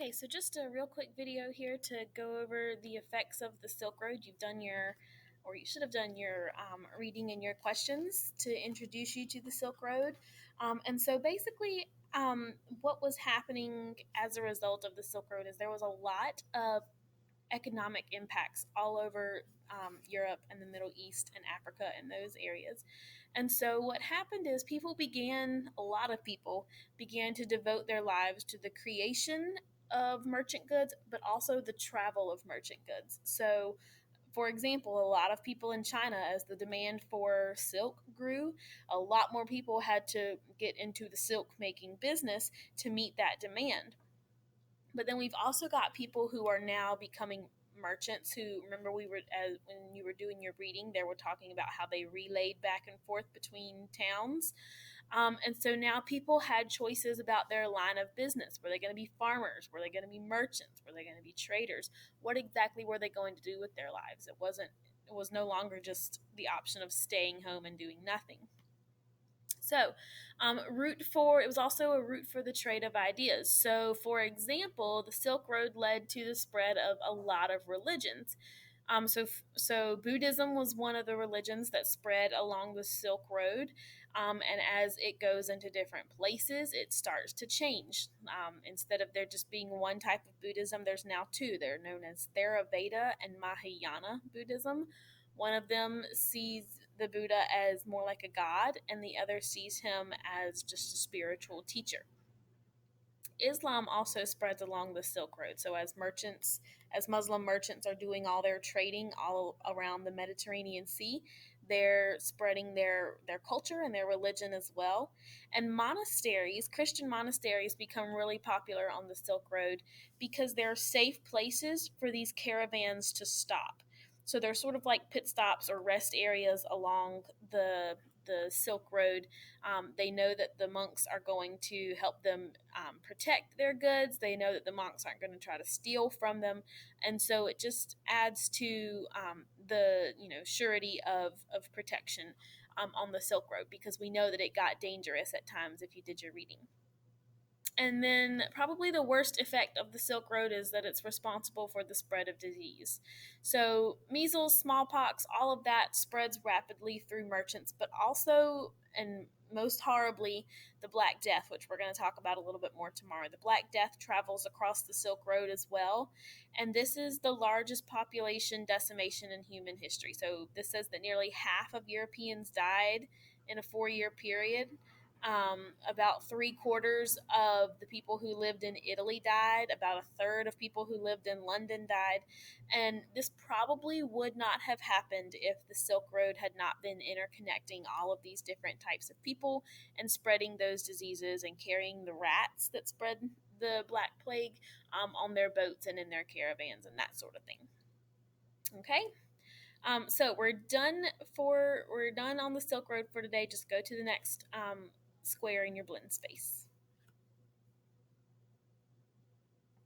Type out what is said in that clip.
Okay, so just a real quick video here to go over the effects of the Silk Road. You should have done your reading and your questions to introduce you to the Silk Road. And so basically, what was happening as a result of the Silk Road is there was a lot of economic impacts all over Europe and the Middle East and Africa and those areas. And so what happened is a lot of people began to devote their lives to the creation of merchant goods, but also the travel of merchant goods. So, for example, a lot of people in China, as the demand for silk grew, a lot more people had to get into the silk making business to meet that demand. But then we've also got people who are now becoming merchants who remember we were when you were doing your reading they were talking about how they relayed back and forth between towns, and so now people had choices about their line of business. Were they going to be farmers? Were they going to be merchants? Were they going to be traders? What exactly were they going to do with their lives? It was no longer just the option of staying home and doing nothing. So, it was also a route for the trade of ideas. So, for example, the Silk Road led to the spread of a lot of religions. So Buddhism was one of the religions that spread along the Silk Road, and as it goes into different places, it starts to change. Instead of there just being one type of Buddhism, there's now two. They're known as Theravada and Mahayana Buddhism. One of them sees the Buddha as more like a god, and the other sees him as just a spiritual teacher. Islam also spreads along the Silk Road. So as Muslim merchants are doing all their trading all around the Mediterranean Sea, they're spreading their culture and their religion as well. And Christian monasteries become really popular on the Silk Road because they're safe places for these caravans to stop. So they're sort of like pit stops or rest areas along the Silk Road. They know that the monks are going to help them protect their goods. They know that the monks aren't going to try to steal from them, and so it just adds to the surety of protection on the Silk Road, because we know that it got dangerous at times if you did your reading. And then, probably the worst effect of the Silk Road is that it's responsible for the spread of disease. So, measles, smallpox, all of that spreads rapidly through merchants, but also, and most horribly, the Black Death, which we're going to talk about a little bit more tomorrow. The Black Death travels across the Silk Road as well, and this is the largest population decimation in human history. So, this says that nearly half of Europeans died in a 4 year period. About three quarters of the people who lived in Italy died. About a third of people who lived in London died. And this probably would not have happened if the Silk Road had not been interconnecting all of these different types of people and spreading those diseases and carrying the rats that spread the Black Plague on their boats and in their caravans and that sort of thing. Okay. So we're done on the Silk Road for today. Just go to the next square in your blend space.